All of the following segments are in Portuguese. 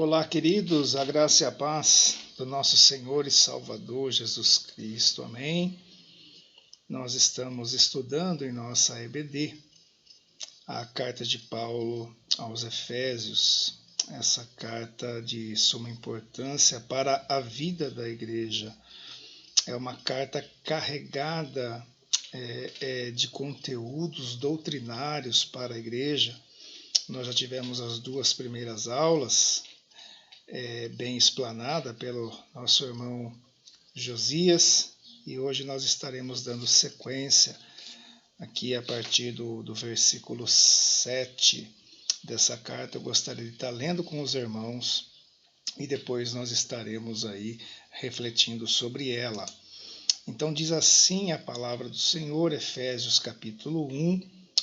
Olá, queridos, a graça e a paz do nosso Senhor e Salvador Jesus Cristo. Amém. Nós estamos estudando em nossa EBD a carta de Paulo aos Efésios, essa carta de suma importância para a vida da igreja. É uma carta carregada de conteúdos doutrinários para a igreja. Nós já tivemos as duas primeiras aulas, bem explanada pelo nosso irmão Josias, e hoje nós estaremos dando sequência aqui a partir do versículo 7 dessa carta. Eu gostaria de estar lendo com os irmãos e depois nós estaremos aí refletindo sobre ela. Então diz assim a palavra do Senhor, Efésios capítulo 1,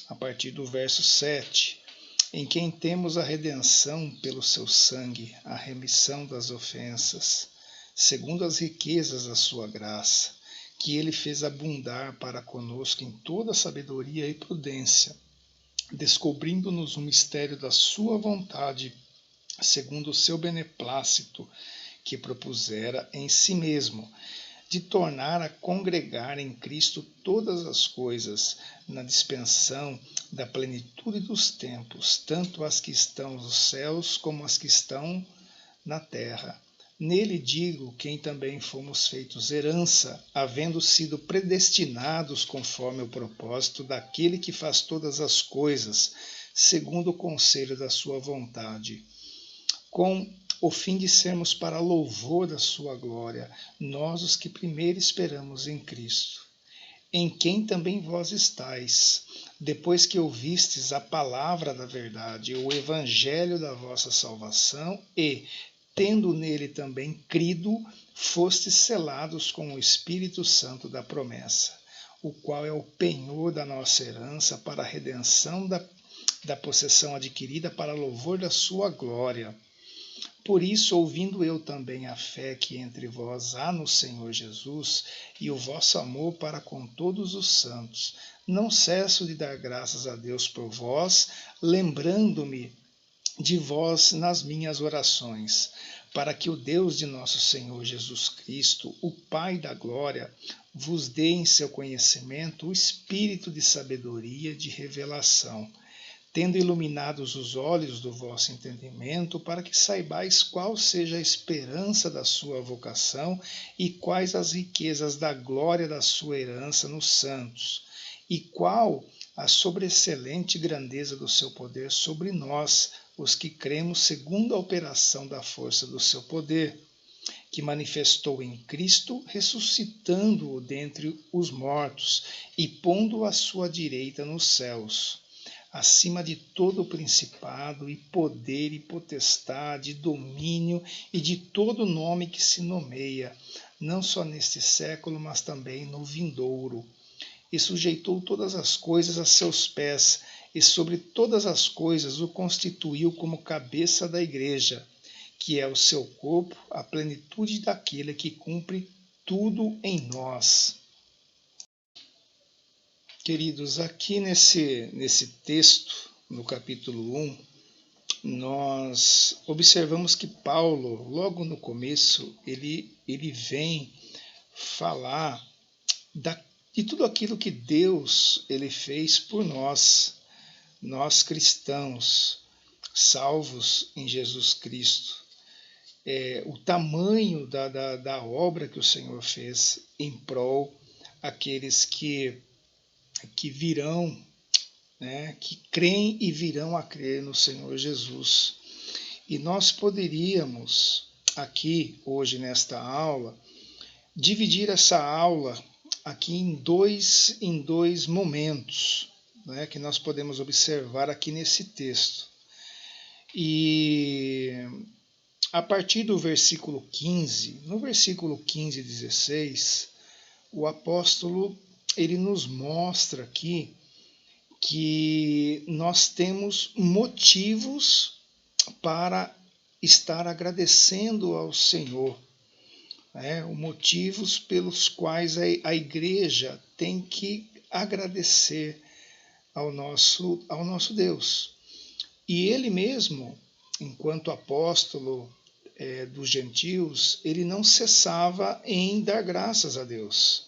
a partir do verso 7. Em quem temos a redenção pelo seu sangue, a remissão das ofensas, segundo as riquezas da sua graça, que ele fez abundar para conosco em toda sabedoria e prudência, descobrindo-nos o mistério da sua vontade, segundo o seu beneplácito, que propusera em si mesmo, de tornar a congregar em Cristo todas as coisas, na dispensação da plenitude dos tempos, tanto as que estão nos céus como as que estão na terra. Nele digo, quem também fomos feitos herança, havendo sido predestinados conforme o propósito daquele que faz todas as coisas, segundo o conselho da sua vontade, com o fim de sermos para louvor da sua glória, nós os que primeiro esperamos em Cristo, em quem também vós estáis, depois que ouvistes a palavra da verdade, o evangelho da vossa salvação, e, tendo nele também crido, fostes selados com o Espírito Santo da promessa, o qual é o penhor da nossa herança para a redenção da possessão adquirida para louvor da sua glória. Por isso, ouvindo eu também a fé que entre vós há no Senhor Jesus e o vosso amor para com todos os santos, não cesso de dar graças a Deus por vós, lembrando-me de vós nas minhas orações, para que o Deus de nosso Senhor Jesus Cristo, o Pai da glória, vos dê em seu conhecimento o espírito de sabedoria e de revelação, tendo iluminados os olhos do vosso entendimento, para que saibais qual seja a esperança da sua vocação e quais as riquezas da glória da sua herança nos santos, e qual a sobreexcelente grandeza do seu poder sobre nós, os que cremos segundo a operação da força do seu poder, que manifestou em Cristo, ressuscitando-o dentre os mortos e pondo-o à sua direita nos céus, acima de todo o principado e poder e potestade, domínio e de todo nome que se nomeia, não só neste século, mas também no vindouro. E sujeitou todas as coisas a seus pés, e sobre todas as coisas o constituiu como cabeça da igreja, que é o seu corpo, a plenitude daquele que cumpre tudo em nós. Queridos, aqui nesse texto, no capítulo 1, nós observamos que Paulo, logo no começo, ele vem falar de tudo aquilo que Deus ele fez por nós cristãos, salvos em Jesus Cristo. O tamanho da obra que o Senhor fez em prol aqueles que virão, que creem e virão a crer no Senhor Jesus. E nós poderíamos aqui, hoje nesta aula, dividir essa aula aqui em dois momentos, que nós podemos observar aqui nesse texto. E a partir do versículo 15, no versículo 15 e 16, o apóstolo ele nos mostra aqui que nós temos motivos para estar agradecendo ao Senhor, motivos pelos quais a igreja tem que agradecer ao nosso Deus. E ele mesmo, enquanto apóstolo dos gentios, ele não cessava em dar graças a Deus.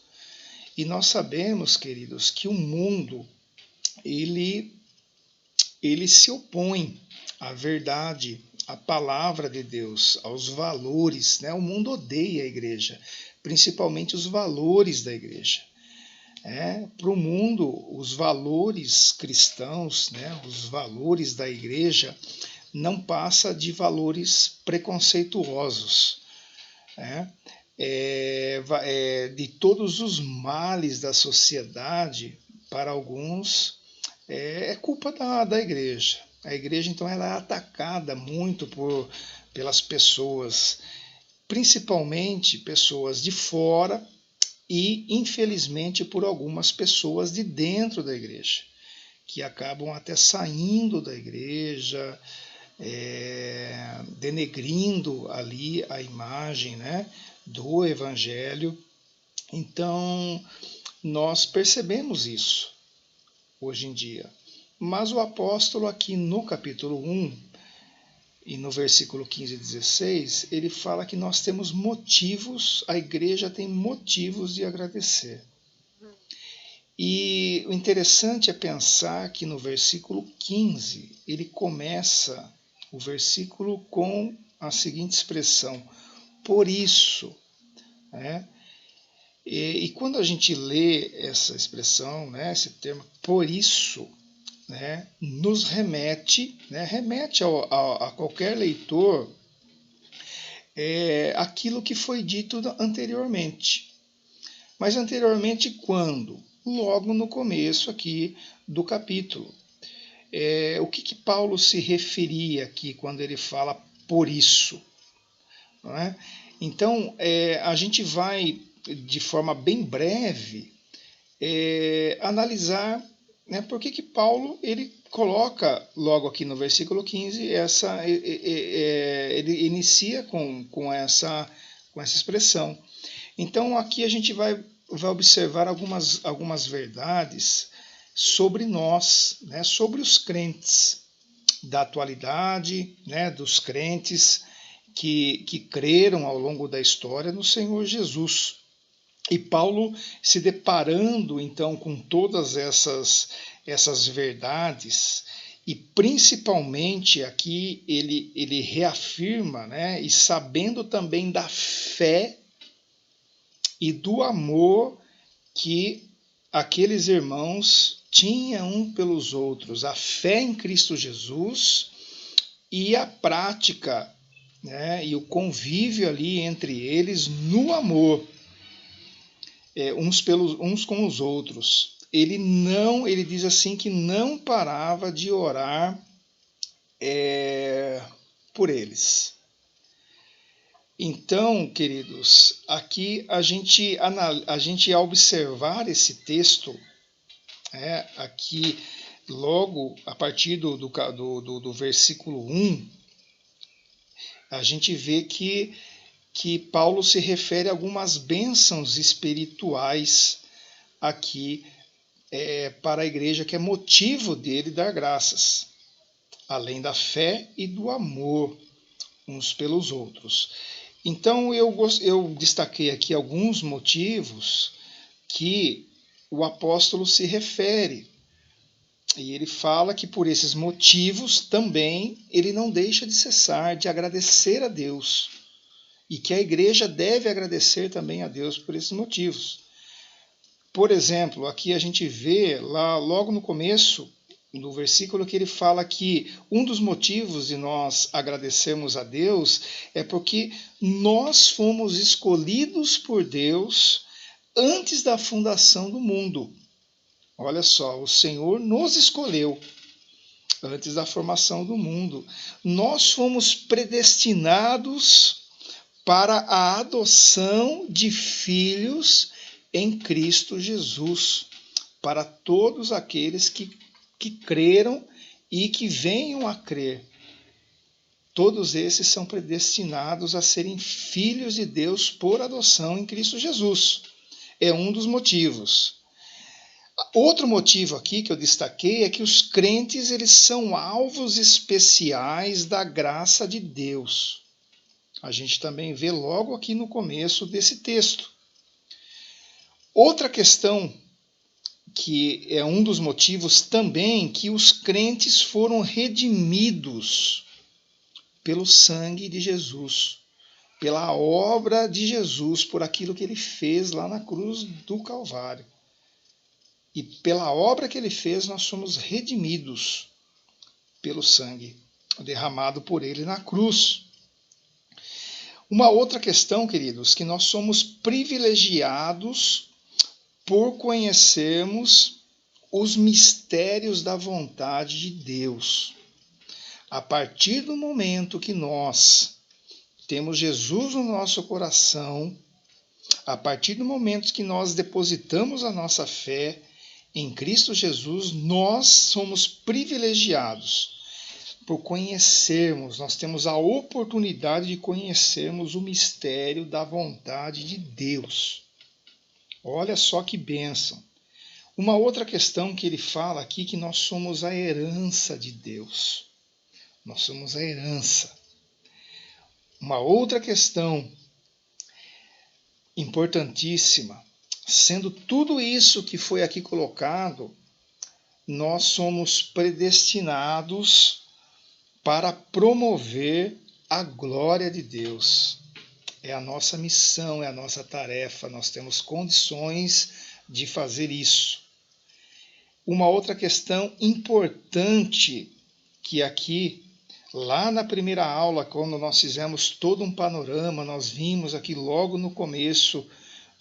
E nós sabemos, queridos, que o mundo, ele se opõe à verdade, à palavra de Deus, aos valores, né? O mundo odeia a igreja, principalmente os valores da igreja. Para o mundo, os valores cristãos, né? Os valores da igreja, não passa de valores preconceituosos, né? De todos os males da sociedade, para alguns, é culpa da igreja. A igreja, então, ela é atacada muito pelas pessoas, principalmente pessoas de fora e, infelizmente, por algumas pessoas de dentro da igreja, que acabam até saindo da igreja, denegrindo ali a imagem, né, do evangelho. Então, nós percebemos isso hoje em dia. Mas o apóstolo aqui no capítulo 1 e no versículo 15 e 16, ele fala que nós temos motivos, a igreja tem motivos de agradecer. E o interessante é pensar que no versículo 15, ele começa o versículo com a seguinte expressão: por isso. Né? E quando a gente lê essa expressão, né, esse termo, por isso, né, nos remete a qualquer leitor aquilo que foi dito anteriormente. Mas anteriormente quando? Logo no começo aqui do capítulo. O que Paulo se referia aqui quando ele fala por isso? Não é? Então, a gente vai, de forma bem breve, analisar, né, por que Paulo ele coloca logo aqui no versículo 15 ele inicia com essa expressão. Então aqui a gente vai observar algumas verdades sobre nós, né, sobre os crentes da atualidade, né, dos crentes que creram ao longo da história no Senhor Jesus. E Paulo, se deparando então com todas essas verdades, e principalmente aqui ele reafirma, né, e sabendo também da fé e do amor que aqueles irmãos tinham um pelos outros, a fé em Cristo Jesus e a prática, né, e o convívio ali entre eles no amor, uns com os outros. Ele diz assim que não parava de orar por eles. Então, queridos, aqui a gente ao observar esse texto, aqui logo a partir do versículo 1, a gente vê que Paulo se refere a algumas bênçãos espirituais aqui para a igreja, que é motivo dele dar graças, além da fé e do amor uns pelos outros. Então eu destaquei aqui alguns motivos que o apóstolo se refere. E ele fala que por esses motivos também ele não deixa de cessar de agradecer a Deus. E que a igreja deve agradecer também a Deus por esses motivos. Por exemplo, aqui a gente vê lá logo no começo do versículo que ele fala que um dos motivos de nós agradecermos a Deus é porque nós fomos escolhidos por Deus antes da fundação do mundo. Olha só, o Senhor nos escolheu antes da formação do mundo. Nós fomos predestinados para a adoção de filhos em Cristo Jesus, para todos aqueles que creram e que venham a crer. Todos esses são predestinados a serem filhos de Deus por adoção em Cristo Jesus. É um dos motivos. Outro motivo aqui que eu destaquei é que os crentes eles são alvos especiais da graça de Deus. A gente também vê logo aqui no começo desse texto. Outra questão que é um dos motivos também que os crentes foram redimidos pelo sangue de Jesus, pela obra de Jesus, por aquilo que ele fez lá na cruz do Calvário. E pela obra que ele fez, nós somos redimidos pelo sangue derramado por ele na cruz. Uma outra questão, queridos, que nós somos privilegiados por conhecermos os mistérios da vontade de Deus. A partir do momento que nós temos Jesus no nosso coração, a partir do momento que nós depositamos a nossa fé em Cristo Jesus, nós somos privilegiados por conhecermos, nós temos a oportunidade de conhecermos o mistério da vontade de Deus. Olha só que bênção. Uma outra questão que ele fala aqui, que nós somos a herança de Deus. Nós somos a herança. Uma outra questão importantíssima, sendo tudo isso que foi aqui colocado, nós somos predestinados para promover a glória de Deus. É a nossa missão, é a nossa tarefa, nós temos condições de fazer isso. Uma outra questão importante que aqui, lá na primeira aula, quando nós fizemos todo um panorama, nós vimos aqui logo no começo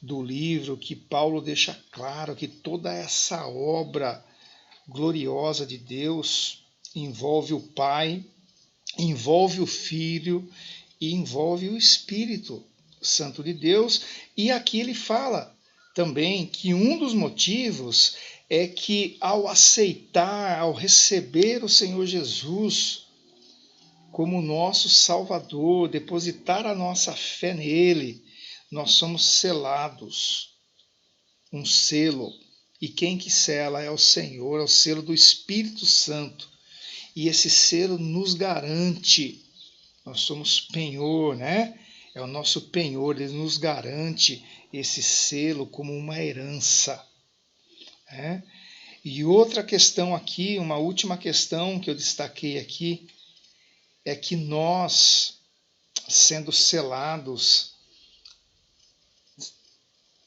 do livro que Paulo deixa claro que toda essa obra gloriosa de Deus envolve o Pai, envolve o Filho e envolve o Espírito Santo de Deus. E aqui ele fala também que um dos motivos é que ao aceitar, ao receber o Senhor Jesus como nosso Salvador, depositar a nossa fé nele, nós somos selados, um selo. E quem que sela é o Senhor, é o selo do Espírito Santo. E esse selo nos garante, nós somos penhor, né? É o nosso penhor, ele nos garante esse selo como uma herança. Né? E outra questão aqui, uma última questão que eu destaquei aqui, é que nós, sendo selados,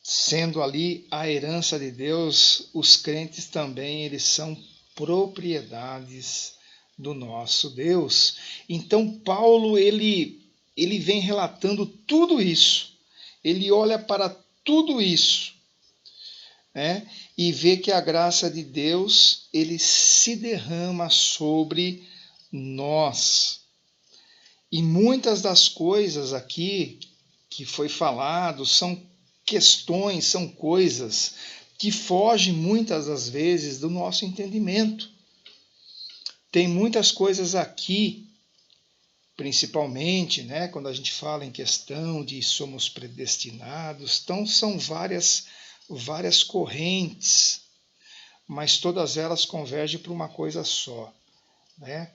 sendo ali a herança de Deus, os crentes também, eles são propriedades do nosso Deus. Então Paulo, ele vem relatando tudo isso. Ele olha para tudo isso, né? E vê que a graça de Deus, ele se derrama sobre nós. E muitas das coisas aqui que foi falado são questões, são coisas que fogem muitas das vezes do nosso entendimento. Tem muitas coisas aqui, principalmente, né, quando a gente fala em questão de somos predestinados, então são várias correntes, mas todas elas convergem para uma coisa só, né?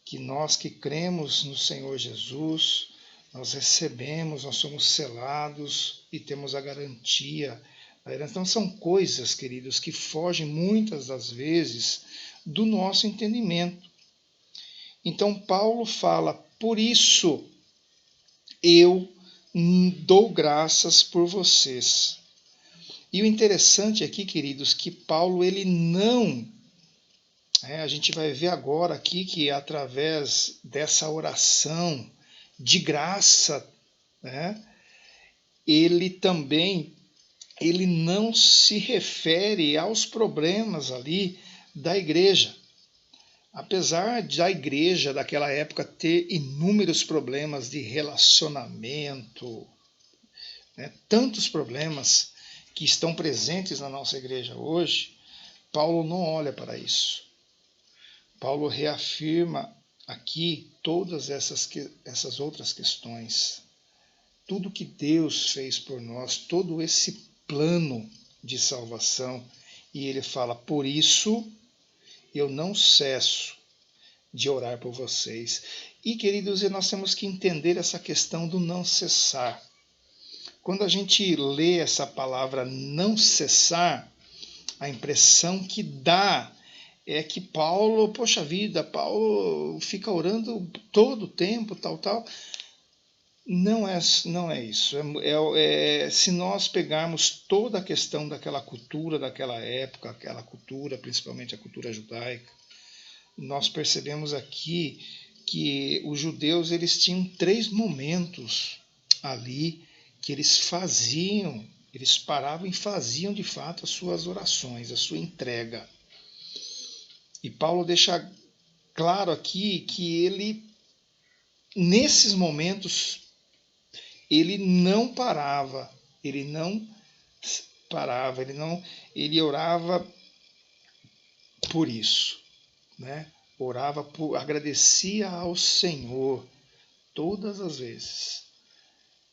Que nós que cremos no Senhor Jesus, nós recebemos, nós somos selados e temos a garantia. Então são coisas, queridos, que fogem muitas das vezes do nosso entendimento. Então Paulo fala, por isso eu dou graças por vocês. E o interessante aqui, queridos, que Paulo ele não... a gente vai ver agora aqui que através dessa oração de graça, né, ele não se refere aos problemas ali da igreja. Apesar da igreja daquela época ter inúmeros problemas de relacionamento, né, tantos problemas que estão presentes na nossa igreja hoje, Paulo não olha para isso. Paulo reafirma aqui todas essas outras questões. Tudo que Deus fez por nós, todo esse plano de salvação E ele fala: por isso eu não cesso de orar por vocês. E, queridos, nós temos que entender essa questão do não cessar. Quando a gente lê essa palavra não cessar, a impressão que dá é que Paulo, poxa vida, Paulo fica orando todo o tempo, tal. Não é isso. Se nós pegarmos toda a questão daquela cultura, daquela época, aquela cultura, principalmente a cultura judaica, nós percebemos aqui que os judeus eles tinham 3 momentos ali que eles paravam e faziam de fato as suas orações, a sua entrega. E Paulo deixa claro aqui que ele, nesses momentos, ele não parava, ele orava por isso, né? Agradecia ao Senhor todas as vezes,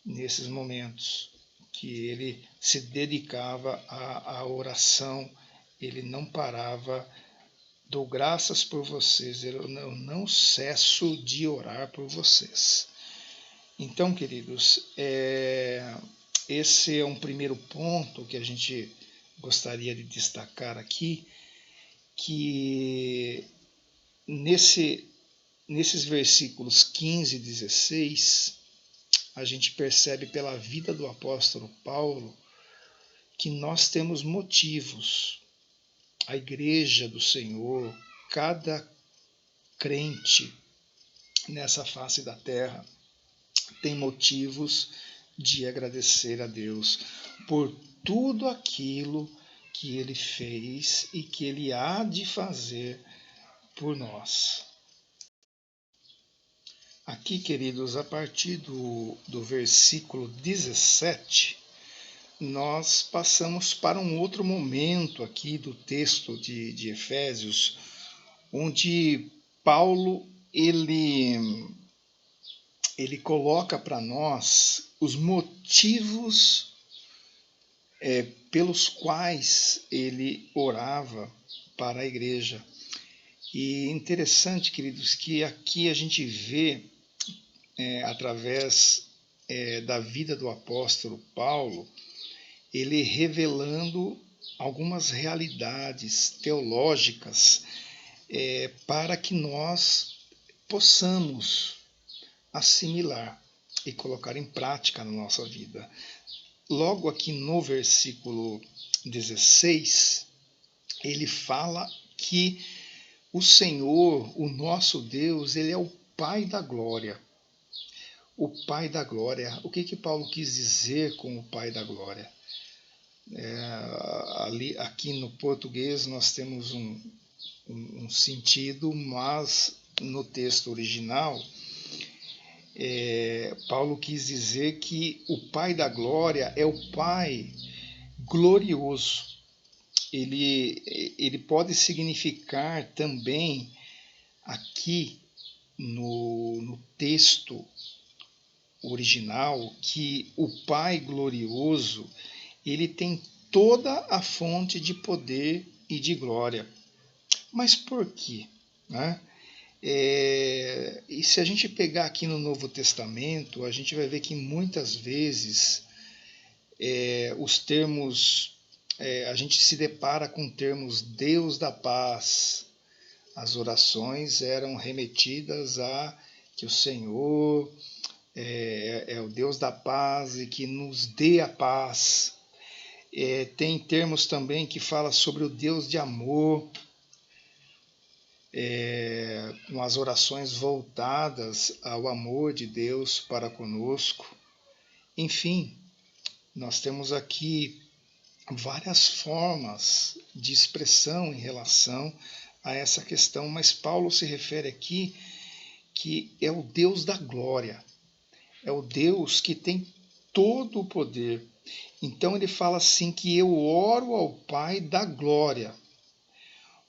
nesses momentos que ele se dedicava à oração, ele não parava. Dou graças por vocês, eu não cesso de orar por vocês. Então, queridos, esse é um primeiro ponto que a gente gostaria de destacar aqui, que nesses versículos 15 e 16, a gente percebe pela vida do apóstolo Paulo que nós temos motivos. A igreja do Senhor, cada crente nessa face da terra tem motivos de agradecer a Deus por tudo aquilo que Ele fez e que Ele há de fazer por nós. Aqui, queridos, a partir do versículo 17, nós passamos para um outro momento aqui do texto de Efésios, onde Paulo ele coloca para nós os motivos pelos quais ele orava para a igreja. E interessante, queridos, que aqui a gente vê, através da vida do apóstolo Paulo, ele revelando algumas realidades teológicas para que nós possamos assimilar e colocar em prática na nossa vida. Logo aqui no versículo 16, ele fala que o Senhor, o nosso Deus, ele é o Pai da glória. O Pai da glória. O que Paulo quis dizer com o Pai da glória? Aqui no português nós temos um sentido, mas no texto original, Paulo quis dizer que o Pai da glória é o Pai glorioso. Ele pode significar também, aqui no texto original, que o Pai glorioso ele tem toda a fonte de poder e de glória. Mas por quê? Né? E se a gente pegar aqui no Novo Testamento, a gente vai ver que muitas vezes os termos, a gente se depara com termos Deus da paz. As orações eram remetidas a que o Senhor é o Deus da paz e que nos dê a paz. Tem termos também que fala sobre o Deus de amor, com as orações voltadas ao amor de Deus para conosco. Enfim, nós temos aqui várias formas de expressão em relação a essa questão, mas Paulo se refere aqui que é o Deus da glória, é o Deus que tem todo o poder. Então ele fala assim que eu oro ao Pai da glória,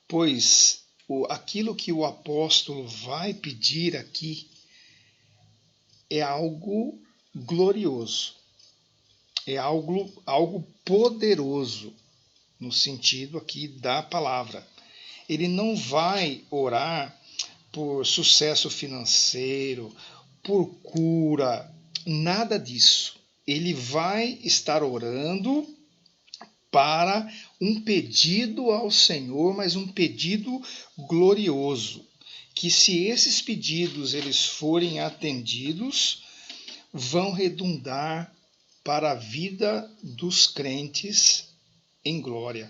pois aquilo que o apóstolo vai pedir aqui é algo glorioso, é algo poderoso, no sentido aqui da palavra. Ele não vai orar por sucesso financeiro, por cura, nada disso. Ele vai estar orando para um pedido ao Senhor, mas um pedido glorioso, que se esses pedidos eles forem atendidos, vão redundar para a vida dos crentes em glória.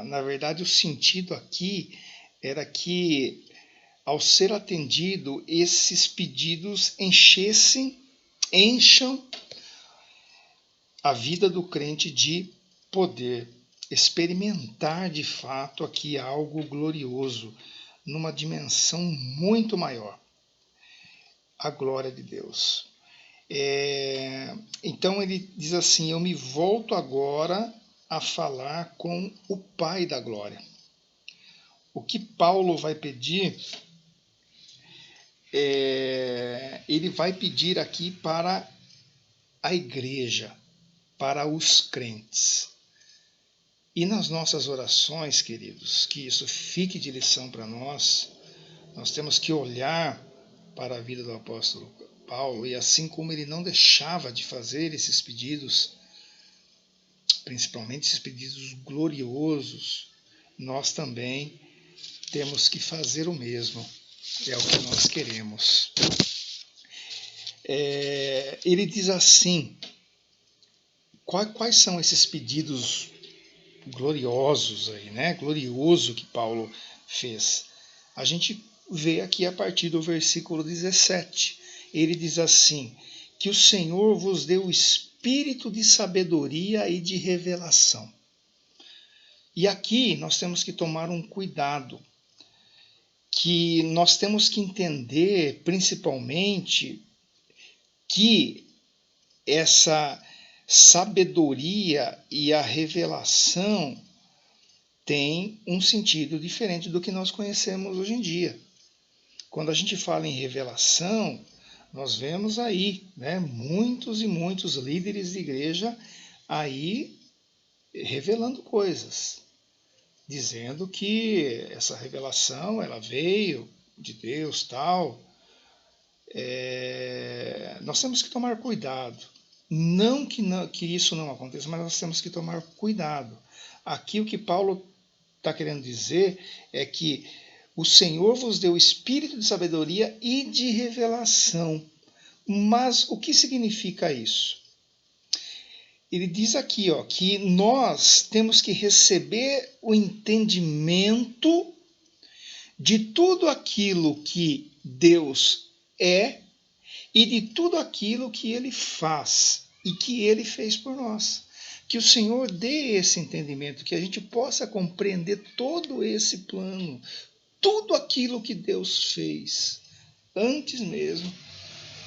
Na verdade, o sentido aqui era que, ao ser atendido, esses pedidos encham a vida do crente de poder, experimentar de fato aqui algo glorioso, numa dimensão muito maior, a glória de Deus. Então ele diz assim: eu me volto agora a falar com o Pai da glória. O que Paulo vai pedir, ele vai pedir aqui para a igreja, para os crentes. E nas nossas orações, queridos, que isso fique de lição para nós, nós temos que olhar para a vida do apóstolo Paulo, e assim como ele não deixava de fazer esses pedidos, principalmente esses pedidos gloriosos, nós também temos que fazer o mesmo. É o que nós queremos. Ele diz assim: quais são esses pedidos gloriosos aí, né? Glorioso que Paulo fez. A gente vê aqui a partir do versículo 17. Ele diz assim: que o Senhor vos dê o espírito de sabedoria e de revelação. E aqui nós temos que tomar um cuidado, que nós temos que entender principalmente que essa sabedoria e a revelação tem um sentido diferente do que nós conhecemos hoje em dia. Quando a gente fala em revelação, nós vemos aí, né, muitos e muitos líderes de igreja aí revelando coisas, dizendo que essa revelação ela veio de Deus, tal. Nós temos que tomar cuidado. Não que isso não aconteça, mas nós temos que tomar cuidado. Aqui o que Paulo está querendo dizer é que o Senhor vos deu espírito de sabedoria e de revelação. Mas o que significa isso? Ele diz aqui, que nós temos que receber o entendimento de tudo aquilo que Deus é e de tudo aquilo que Ele faz e que Ele fez por nós. Que o Senhor dê esse entendimento, que a gente possa compreender todo esse plano, tudo aquilo que Deus fez antes mesmo,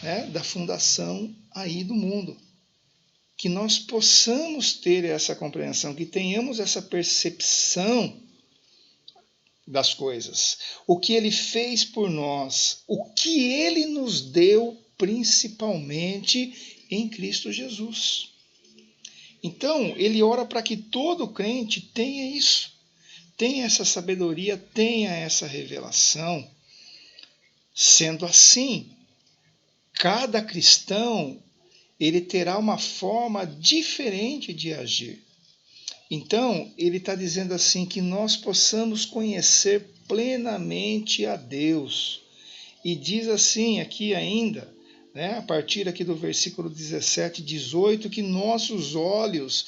né, da fundação aí do mundo. Que nós possamos ter essa compreensão, que tenhamos essa percepção das coisas, o que Ele fez por nós, o que Ele nos deu principalmente em Cristo Jesus. Então, ele ora para que todo crente tenha isso, tenha essa sabedoria, tenha essa revelação. Sendo assim, cada cristão ele terá uma forma diferente de agir. Então, ele está dizendo assim, que nós possamos conhecer plenamente a Deus. E diz assim aqui ainda, né, a partir aqui do versículo 17 e 18, que nossos olhos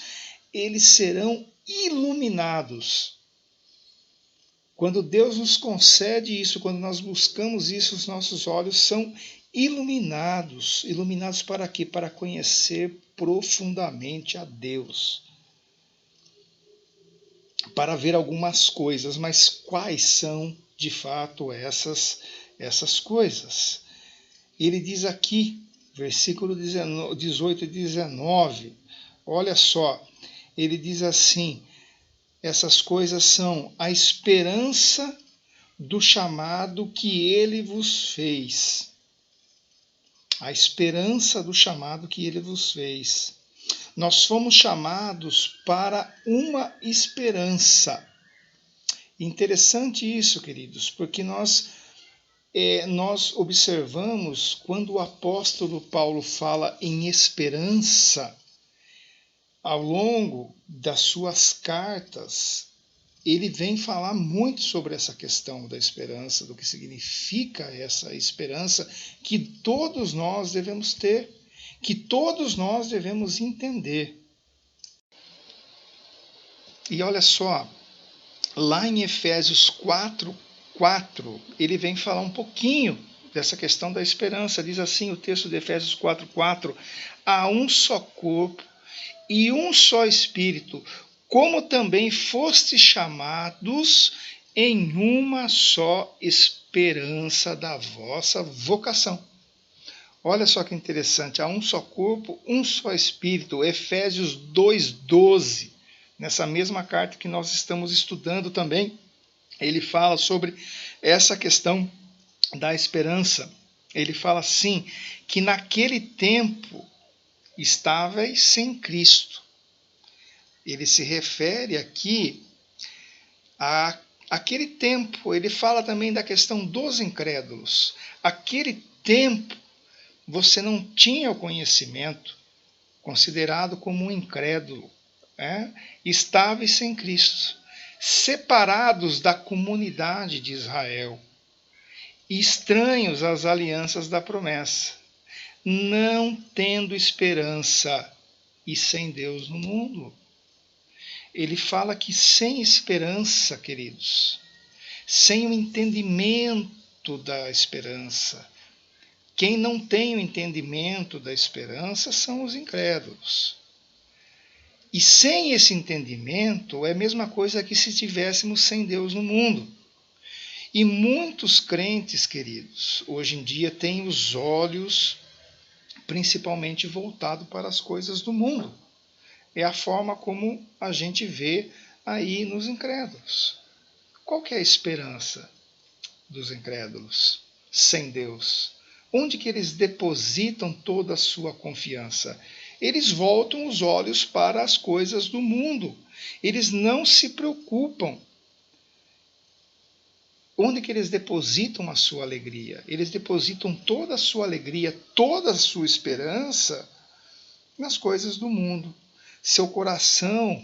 eles serão iluminados. Quando Deus nos concede isso, quando nós buscamos isso, os nossos olhos são iluminados. Iluminados para quê? Para conhecer profundamente a Deus. Para ver algumas coisas, mas quais são de fato essas coisas? Ele diz aqui, versículo 18 e 19, olha só, ele diz assim: essas coisas são a esperança do chamado que Ele vos fez. A esperança do chamado que Ele vos fez. Nós fomos chamados para uma esperança. Interessante isso, queridos, porque nós observamos quando o apóstolo Paulo fala em esperança, ao longo das suas cartas, ele vem falar muito sobre essa questão da esperança, do que significa essa esperança que todos nós devemos ter, que todos nós devemos entender. E olha só, lá em Efésios 4:4, ele vem falar um pouquinho dessa questão da esperança. Diz assim o texto de Efésios 4:4: há um só corpo e um só Espírito, como também fostes chamados em uma só esperança da vossa vocação. Olha só que interessante, há um só corpo, um só Espírito, Efésios 2:12. Nessa mesma carta que nós estamos estudando também, ele fala sobre essa questão da esperança. Ele fala assim, que naquele tempo estáveis sem Cristo. Ele se refere aqui àquele tempo. Ele fala também da questão dos incrédulos. Aquele tempo você não tinha o conhecimento, considerado como um incrédulo, estáveis sem Cristo, separados da comunidade de Israel, estranhos às alianças da promessa, não tendo esperança e sem Deus no mundo. Ele fala que sem esperança, queridos, sem o entendimento da esperança, quem não tem o entendimento da esperança são os incrédulos. E sem esse entendimento é a mesma coisa que se estivéssemos sem Deus no mundo. E muitos crentes, queridos, hoje em dia têm os olhos principalmente voltados para as coisas do mundo. É a forma como a gente vê aí nos incrédulos. Qual que é a esperança dos incrédulos sem Deus? Onde que eles depositam toda a sua confiança? Eles voltam os olhos para as coisas do mundo. Eles não se preocupam. Onde que eles depositam a sua alegria? Eles depositam toda a sua alegria, toda a sua esperança nas coisas do mundo. Seu coração,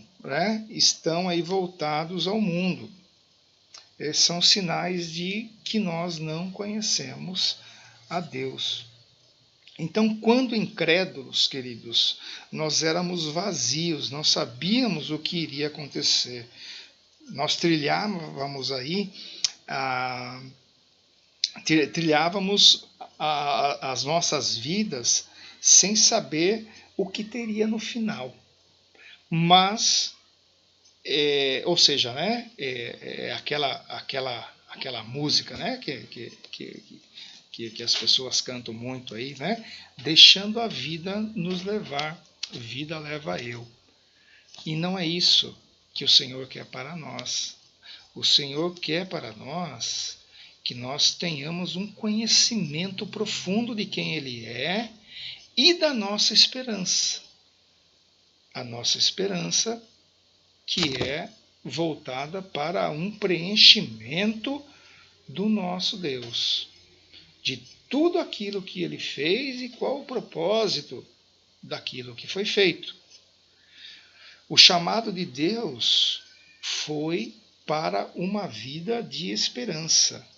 estão aí voltados ao mundo. São sinais de que nós não conhecemos a Deus. Então, quando incrédulos, queridos, nós éramos vazios, não sabíamos o que iria acontecer. Nós trilhávamos as nossas vidas sem saber o que teria no final. Mas, ou seja, aquela música, que as pessoas cantam muito aí, deixando a vida nos levar, vida leva eu. E não é isso que o Senhor quer para nós. O Senhor quer para nós que nós tenhamos um conhecimento profundo de quem Ele é e da nossa esperança. A nossa esperança que é voltada para um preenchimento do nosso Deus, de tudo aquilo que Ele fez e qual o propósito daquilo que foi feito. O chamado de Deus foi para uma vida de esperança,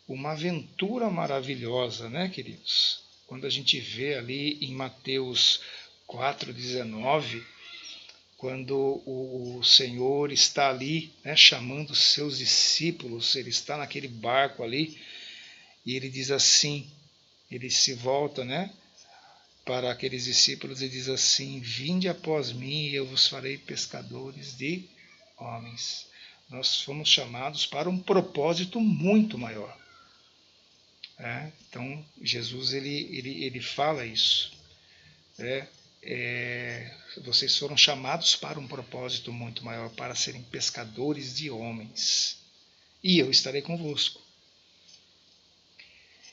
uma aventura maravilhosa, queridos? Quando a gente vê ali em Mateus 4,19, quando o Senhor está ali, chamando os seus discípulos, Ele está naquele barco ali, e Ele diz assim, Ele se volta, para aqueles discípulos e diz assim: vinde após mim e eu vos farei pescadores de homens. Nós fomos chamados para um propósito muito maior. Então, Jesus ele fala isso. Vocês foram chamados para um propósito muito maior, para serem pescadores de homens. E eu estarei convosco.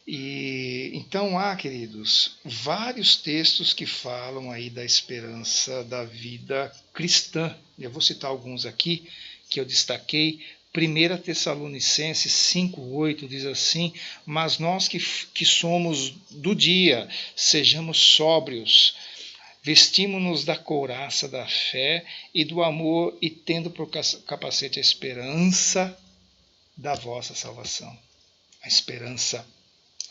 E Então há, queridos, vários textos que falam aí da esperança da vida cristã. Eu vou citar alguns aqui que eu destaquei. 1 Tessalonicenses 5,8 diz assim: mas nós que somos do dia, sejamos sóbrios, vestimos-nos da couraça da fé e do amor e tendo por capacete a esperança da vossa salvação. A esperança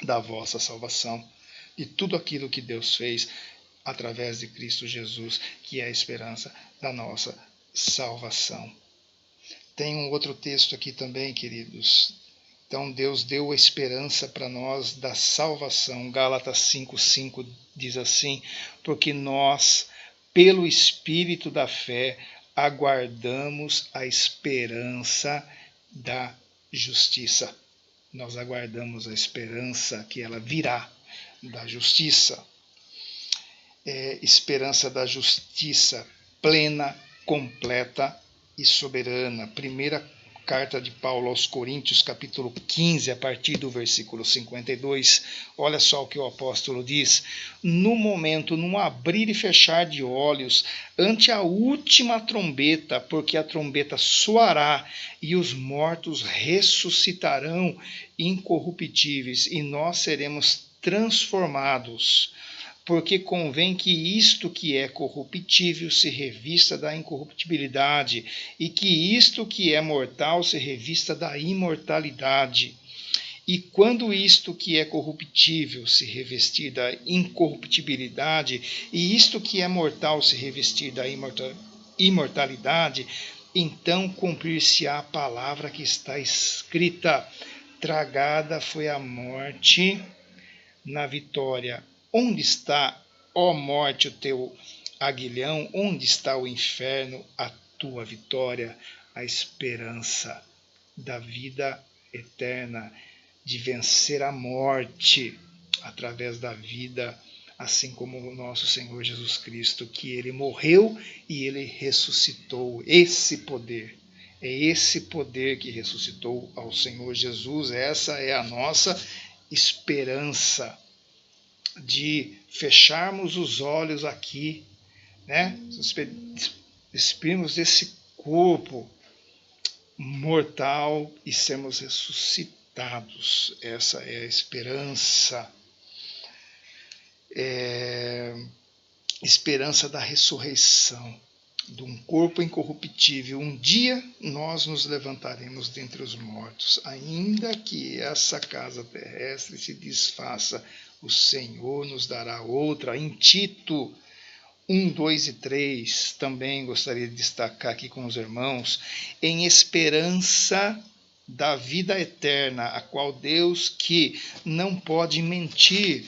da vossa salvação, de tudo aquilo que Deus fez através de Cristo Jesus, que é a esperança da nossa salvação. Tem um outro texto aqui também, queridos. Então Deus deu a esperança para nós da salvação. Gálatas 5,5 diz assim: porque nós, pelo Espírito da fé, aguardamos a esperança da justiça. Nós aguardamos a esperança que ela virá da justiça. Esperança da justiça plena, completa e soberana. Primeira carta de Paulo aos Coríntios, capítulo 15, a partir do versículo 52. Olha só o que o apóstolo diz: no momento, num abrir e fechar de olhos, ante a última trombeta, porque a trombeta soará e os mortos ressuscitarão incorruptíveis e nós seremos transformados. Porque convém que isto que é corruptível se revista da incorruptibilidade, e que isto que é mortal se revista da imortalidade. E quando isto que é corruptível se revestir da incorruptibilidade, e isto que é mortal se revestir da imortalidade, então cumprir-se-á a palavra que está escrita: tragada foi a morte na vitória. Onde está, ó morte, o teu aguilhão? Onde está o inferno, a tua vitória? A esperança da vida eterna, de vencer a morte através da vida, assim como o nosso Senhor Jesus Cristo, que ele morreu e ele ressuscitou. Esse poder, é esse poder que ressuscitou ao Senhor Jesus. Essa é a nossa esperança, de fecharmos os olhos aqui, né? Despirmos desse corpo mortal e sermos ressuscitados. Essa é a esperança. Esperança da ressurreição, de um corpo incorruptível. Um dia nós nos levantaremos dentre os mortos, ainda que essa casa terrestre se desfaça, o Senhor nos dará outra. Em Tito 1, 2 e 3, também gostaria de destacar aqui com os irmãos, em esperança da vida eterna, a qual Deus, que não pode mentir,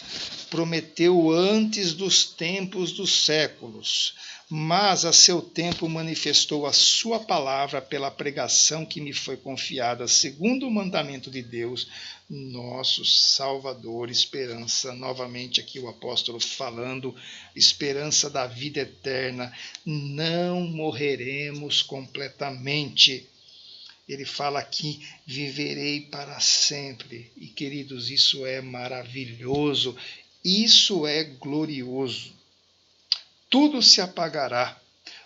prometeu antes dos tempos dos séculos, mas a seu tempo manifestou a sua palavra pela pregação que me foi confiada, segundo o mandamento de Deus, nosso Salvador. Esperança, novamente aqui o apóstolo falando, esperança da vida eterna. Não morreremos completamente. Ele fala aqui: viverei para sempre. E, queridos, isso é maravilhoso, isso é glorioso. Tudo se apagará,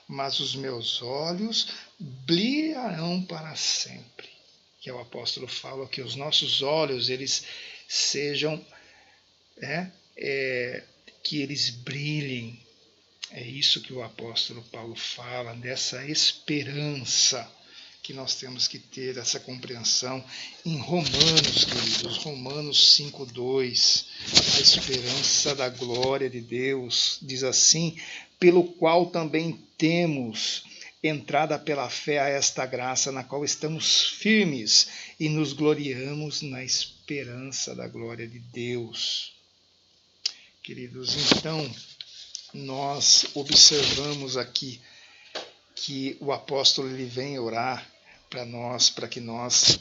mas os meus olhos brilharão para sempre. Que o apóstolo fala que os nossos olhos, eles sejam, que eles brilhem. É isso que o apóstolo Paulo fala, dessa esperança que nós temos que ter, essa compreensão. Em Romanos, queridos, Romanos 5,2, a esperança da glória de Deus, diz assim: pelo qual também temos entrada pela fé a esta graça, na qual estamos firmes e nos gloriamos na esperança da glória de Deus. Queridos, então, nós observamos aqui que o apóstolo ele vem orar para nós, para que nós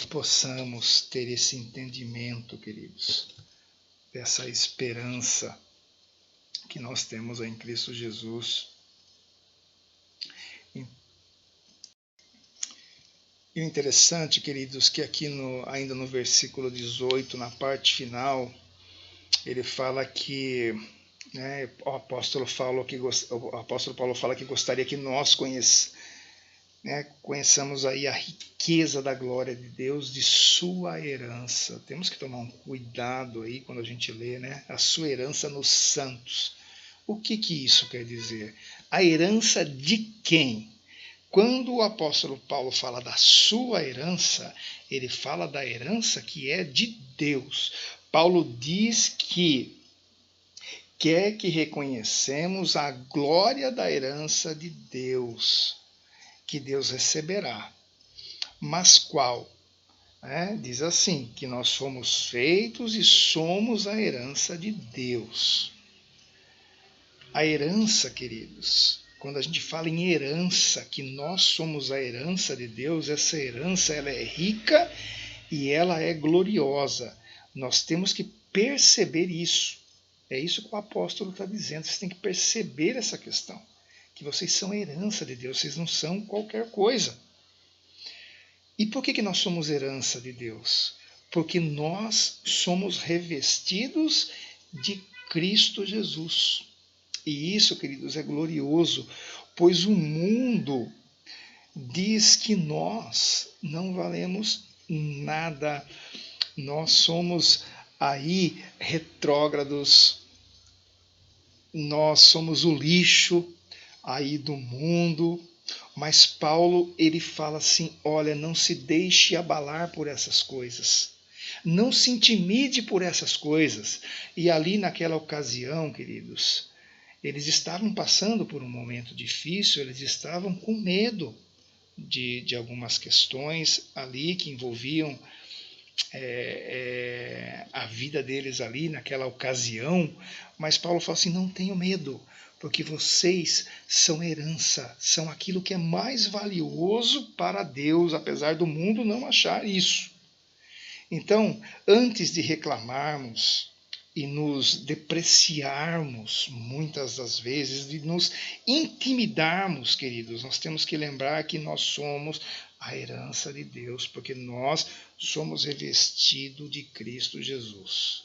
possamos ter esse entendimento, queridos, dessa esperança que nós temos em Cristo Jesus. E o interessante, queridos, que aqui ainda no versículo 18, na parte final, ele fala que, né, o apóstolo Paulo fala que gostaria que nós conheçamos aí a riqueza da glória de Deus, de sua herança. Temos que tomar um cuidado aí quando a gente lê, né? A sua herança nos santos. O que isso quer dizer? A herança de quem? Quando o apóstolo Paulo fala da sua herança, ele fala da herança que é de Deus. Paulo diz que quer que reconhecemos a glória da herança de Deus, que Deus receberá. Mas qual? Diz assim, que nós fomos feitos e somos a herança de Deus. A herança, queridos, quando a gente fala em herança, que nós somos a herança de Deus, essa herança ela é rica e ela é gloriosa. Nós temos que perceber isso. É isso que o apóstolo está dizendo. Vocês têm que perceber essa questão. Que vocês são a herança de Deus, vocês não são qualquer coisa. E por que nós somos herança de Deus? Porque nós somos revestidos de Cristo Jesus. E isso, queridos, é glorioso, pois o mundo diz que nós não valemos nada, nós somos aí retrógrados, nós somos o lixo aí do mundo. Mas Paulo, ele fala assim, olha, não se deixe abalar por essas coisas. Não se intimide por essas coisas. E ali naquela ocasião, queridos, eles estavam passando por um momento difícil, eles estavam com medo de algumas questões ali que envolviam a vida deles ali naquela ocasião. Mas Paulo fala assim, não tenham medo, porque vocês são herança, são aquilo que é mais valioso para Deus, apesar do mundo não achar isso. Então, antes de reclamarmos e nos depreciarmos, muitas das vezes, de nos intimidarmos, queridos, nós temos que lembrar que nós somos a herança de Deus, porque nós somos revestidos de Cristo Jesus,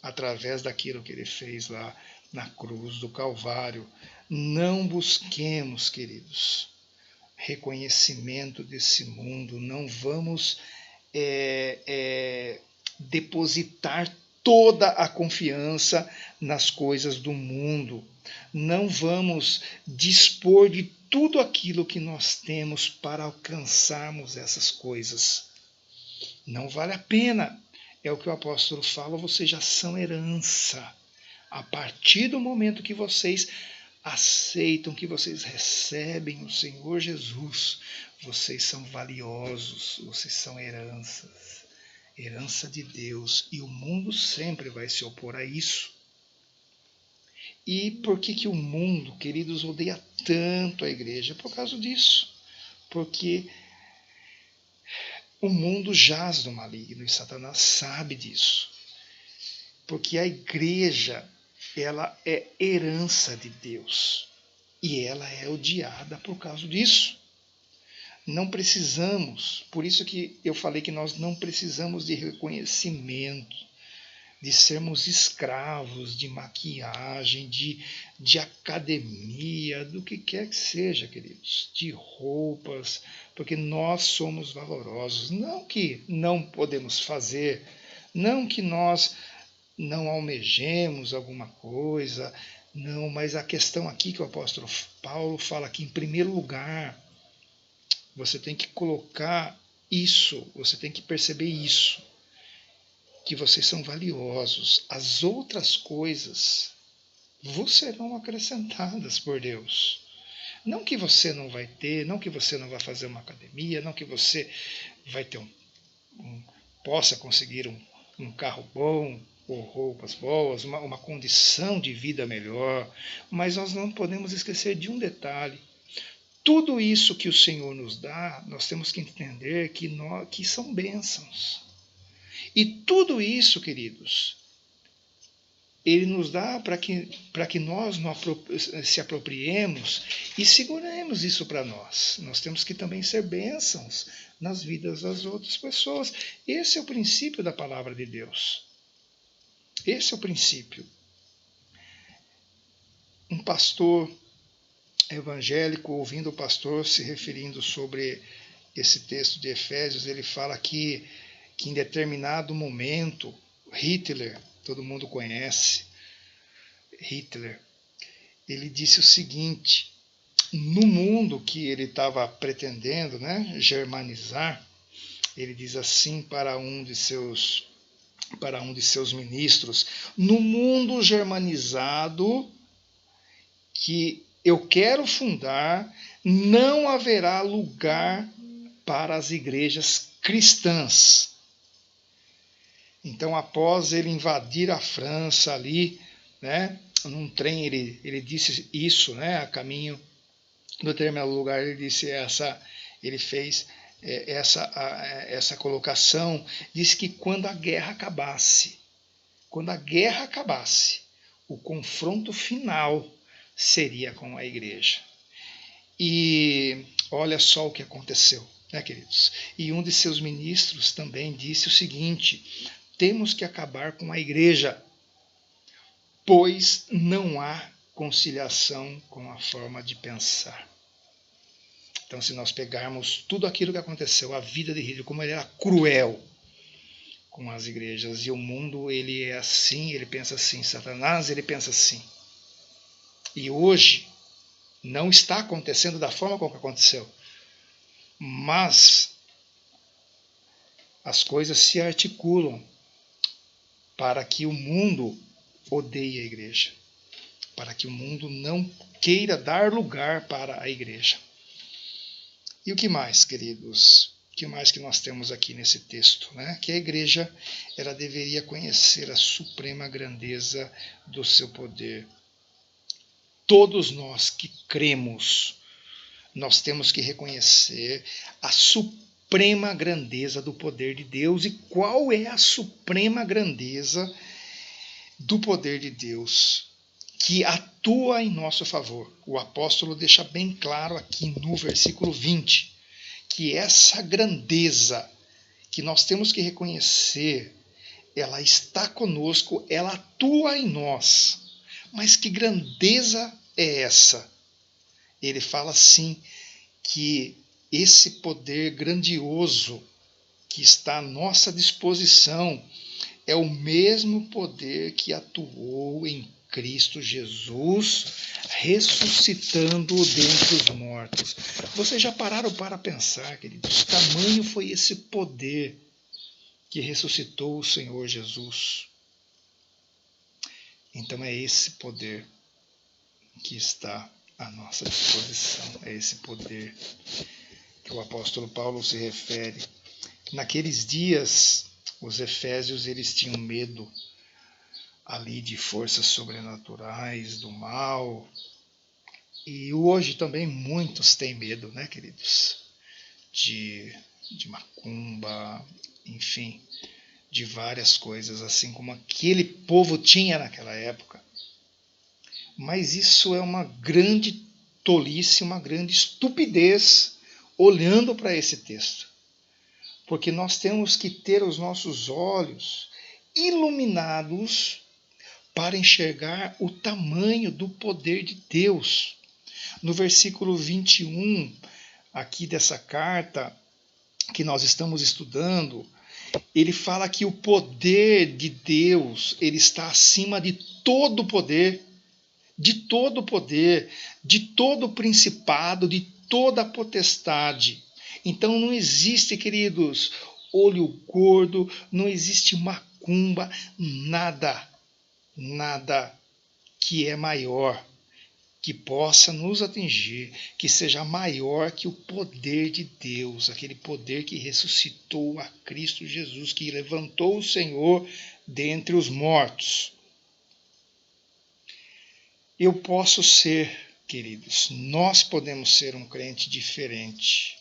através daquilo que ele fez lá na cruz do Calvário. Não busquemos, queridos, reconhecimento desse mundo, não vamos depositar toda a confiança nas coisas do mundo. Não vamos dispor de tudo aquilo que nós temos para alcançarmos essas coisas. Não vale a pena. É o que o apóstolo fala, vocês já são herança. A partir do momento que vocês aceitam, que vocês recebem o Senhor Jesus, vocês são valiosos, vocês são heranças, herança de Deus, e o mundo sempre vai se opor a isso. E por que o mundo, queridos, odeia tanto a igreja? Por causa disso. Porque o mundo jaz do maligno e Satanás sabe disso. Porque a igreja, ela é herança de Deus. E ela é odiada por causa disso. Não precisamos, por isso que eu falei que nós não precisamos de reconhecimento, de sermos escravos de maquiagem, de academia, do que quer que seja, queridos, de roupas, porque nós somos valorosos. Não que não podemos fazer, não que nós não almejemos alguma coisa, não, mas a questão aqui que o apóstolo Paulo fala que, em primeiro lugar, você tem que colocar isso, você tem que perceber isso, que vocês são valiosos. As outras coisas vos serão acrescentadas por Deus. Não que você não vai ter, não que você não vai fazer uma academia, não que você vai ter possa conseguir um carro bom, ou roupas boas, uma condição de vida melhor, mas nós não podemos esquecer de um detalhe. Tudo isso que o Senhor nos dá, nós temos que entender que são bênçãos. E tudo isso, queridos, ele nos dá para que nós se apropriemos e seguremos isso para nós. Nós temos que também ser bênçãos nas vidas das outras pessoas. Esse é o princípio da palavra de Deus. Esse é o princípio. Um pastor evangélico, ouvindo o pastor se referindo sobre esse texto de Efésios, ele fala que em determinado momento, Hitler, todo mundo conhece Hitler, ele disse o seguinte: no mundo que ele estava pretendendo, germanizar, ele diz assim para um de seus ministros: no mundo germanizado que eu quero fundar, não haverá lugar para as igrejas cristãs. Então, após ele invadir a França ali, num trem, ele disse isso, a caminho do determinado lugar, ele fez essa colocação, disse que quando a guerra acabasse, o confronto final seria com a igreja. E olha só o que aconteceu, queridos? E um de seus ministros também disse o seguinte: temos que acabar com a igreja, pois não há conciliação com a forma de pensar. Então, se nós pegarmos tudo aquilo que aconteceu, a vida de Hitler, como ele era cruel com as igrejas, e o mundo, ele é assim, ele pensa assim, Satanás, ele pensa assim. E hoje não está acontecendo da forma como aconteceu, mas as coisas se articulam para que o mundo odeie a igreja, para que o mundo não queira dar lugar para a igreja. E o que mais, queridos? O que mais que nós temos aqui nesse texto? Que a igreja, ela deveria conhecer a suprema grandeza do seu poder. Todos nós que cremos, nós temos que reconhecer a suprema grandeza do poder de Deus. E qual é a suprema grandeza do poder de Deus que atua em nosso favor? O apóstolo deixa bem claro aqui no versículo 20, que essa grandeza que nós temos que reconhecer, ela está conosco, ela atua em nós. Mas que grandeza é essa? Ele fala assim, que esse poder grandioso que está à nossa disposição é o mesmo poder que atuou em Cristo Jesus, ressuscitando-o dentre os mortos. Vocês já pararam para pensar, queridos, tamanho foi esse poder que ressuscitou o Senhor Jesus? Então é esse poder que está à nossa disposição, é esse poder que o apóstolo Paulo se refere. Naqueles dias, os efésios, eles tinham medo ali de forças sobrenaturais, do mal. E hoje também muitos têm medo, queridos? De macumba, enfim, de várias coisas, assim como aquele povo tinha naquela época. Mas isso é uma grande tolice, uma grande estupidez, olhando para esse texto. Porque nós temos que ter os nossos olhos iluminados para enxergar o tamanho do poder de Deus. No versículo 21, aqui dessa carta que nós estamos estudando, ele fala que o poder de Deus, ele está acima de todo poder, de todo poder, de todo principado, de toda potestade. Então não existe, queridos, olho gordo, não existe macumba, nada que é maior, que possa nos atingir, que seja maior que o poder de Deus, aquele poder que ressuscitou a Cristo Jesus, que levantou o Senhor dentre os mortos. Eu posso ser, queridos, nós podemos ser um crente diferente,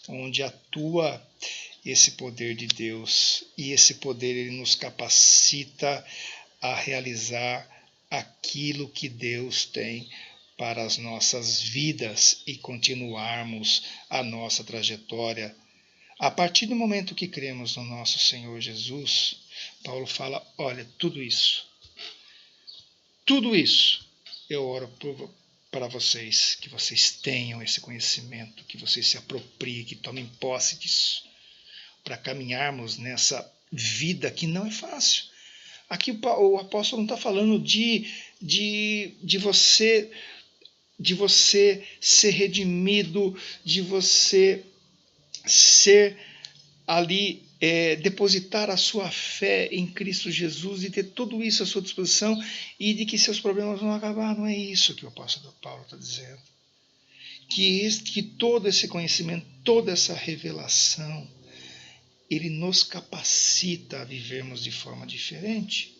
onde atua esse poder de Deus, e esse poder ele nos capacita a realizar aquilo que Deus tem para as nossas vidas e continuarmos a nossa trajetória. A partir do momento que cremos no nosso Senhor Jesus, Paulo fala, olha, tudo isso, eu oro para vocês, que vocês tenham esse conhecimento, que vocês se apropriem, que tomem posse disso, para caminharmos nessa vida que não é fácil. Aqui o apóstolo não está falando de você ser redimido, de você ser ali, depositar a sua fé em Cristo Jesus e ter tudo isso à sua disposição e de que seus problemas vão acabar. Não é isso que o apóstolo Paulo está dizendo. Que todo esse conhecimento, toda essa revelação, ele nos capacita a vivermos de forma diferente.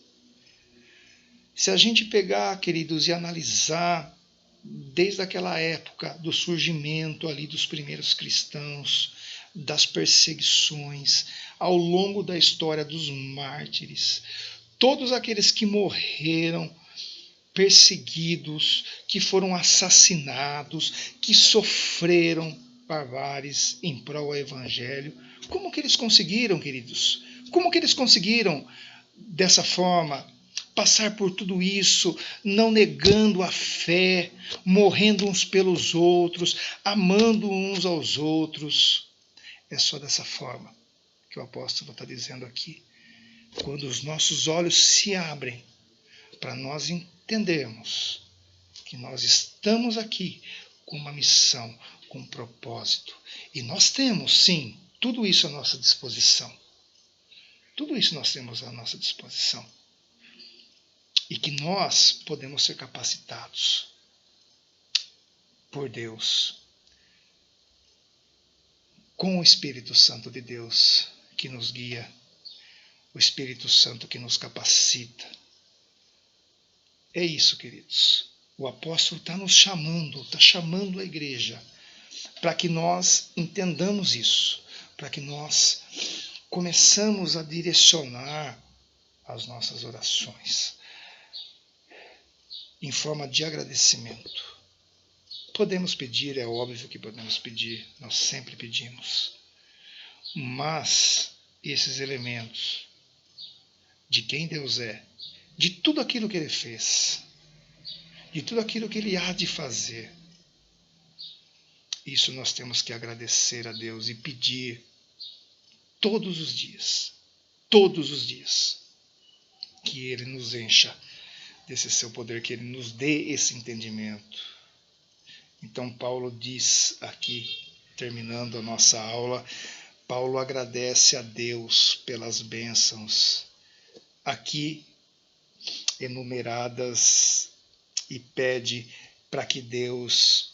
Se a gente pegar, queridos, e analisar desde aquela época do surgimento ali dos primeiros cristãos, das perseguições, ao longo da história dos mártires, todos aqueles que morreram perseguidos, que foram assassinados, que sofreram barbáries em prol do evangelho, como que eles conseguiram, queridos? Como que eles conseguiram, dessa forma, passar por tudo isso, não negando a fé, morrendo uns pelos outros, amando uns aos outros? É só dessa forma que o apóstolo está dizendo aqui. Quando os nossos olhos se abrem para nós entendermos que nós estamos aqui com uma missão, com um propósito. E nós temos, sim, tudo isso à nossa disposição. Tudo isso nós temos à nossa disposição. E que nós podemos ser capacitados por Deus, com o Espírito Santo de Deus que nos guia, o Espírito Santo que nos capacita. É isso, queridos. O apóstolo está nos chamando, está chamando a igreja para que nós entendamos isso, para que nós começamos a direcionar as nossas orações em forma de agradecimento. Podemos pedir, é óbvio que podemos pedir, nós sempre pedimos. Mas esses elementos de quem Deus é, de tudo aquilo que Ele fez, de tudo aquilo que Ele há de fazer, isso nós temos que agradecer a Deus e pedir todos os dias, que Ele nos encha desse seu poder, que Ele nos dê esse entendimento. Então Paulo diz aqui, terminando a nossa aula, Paulo agradece a Deus pelas bênçãos aqui enumeradas e pede para que Deus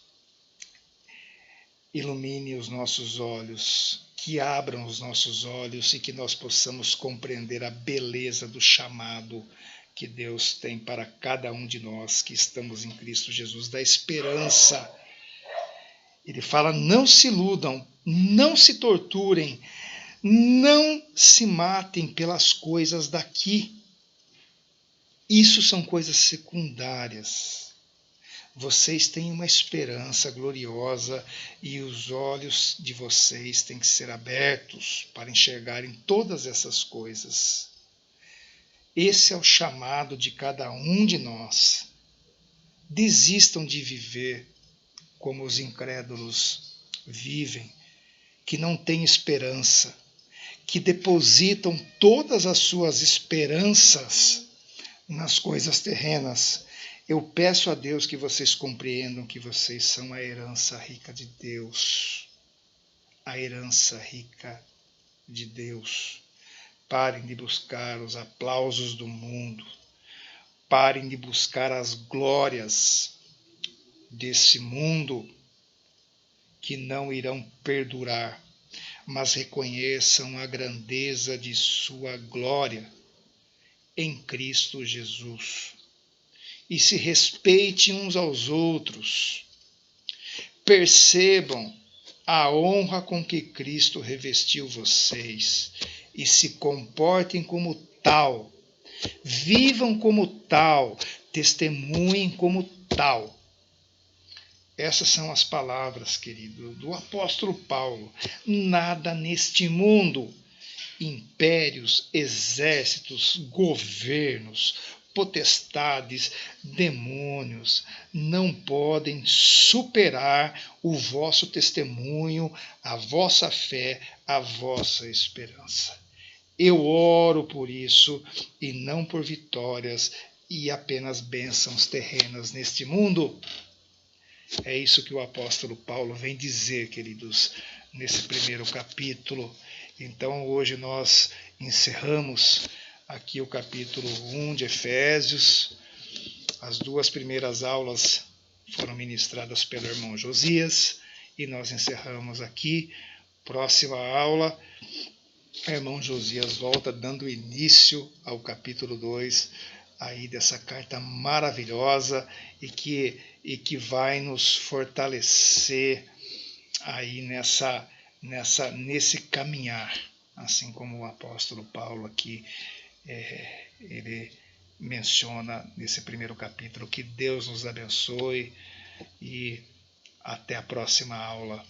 ilumine os nossos olhos, que abram os nossos olhos e que nós possamos compreender a beleza do chamado que Deus tem para cada um de nós que estamos em Cristo Jesus, da esperança. Ele fala, não se iludam, não se torturem, não se matem pelas coisas daqui. Isso são coisas secundárias. Vocês têm uma esperança gloriosa e os olhos de vocês têm que ser abertos para enxergarem todas essas coisas. Esse é o chamado de cada um de nós. Desistam de viver como os incrédulos vivem, que não têm esperança, que depositam todas as suas esperanças nas coisas terrenas. Eu peço a Deus que vocês compreendam que vocês são a herança rica de Deus. A herança rica de Deus. Parem de buscar os aplausos do mundo. Parem de buscar as glórias desse mundo que não irão perdurar, mas reconheçam a grandeza de sua glória em Cristo Jesus. E se respeitem uns aos outros. Percebam a honra com que Cristo revestiu vocês e se comportem como tal Vivam como tal, testemunhem como tal. Essas são as palavras, querido, do apóstolo Paulo. Nada neste mundo, impérios, exércitos, governos, potestades, demônios, não podem superar o vosso testemunho, a vossa fé, a vossa esperança. Eu oro por isso e não por vitórias e apenas bênçãos terrenas neste mundo. É isso que o apóstolo Paulo vem dizer, queridos, nesse primeiro capítulo. Então, hoje nós encerramos aqui o capítulo 1 de Efésios. As 2 primeiras aulas foram ministradas pelo irmão Josias e nós encerramos aqui. Próxima aula, o irmão Josias volta dando início ao capítulo 2 aí dessa carta maravilhosa e que vai nos fortalecer aí nesse caminhar, assim como o apóstolo Paulo aqui ele menciona nesse primeiro capítulo. Que Deus nos abençoe e até a próxima aula.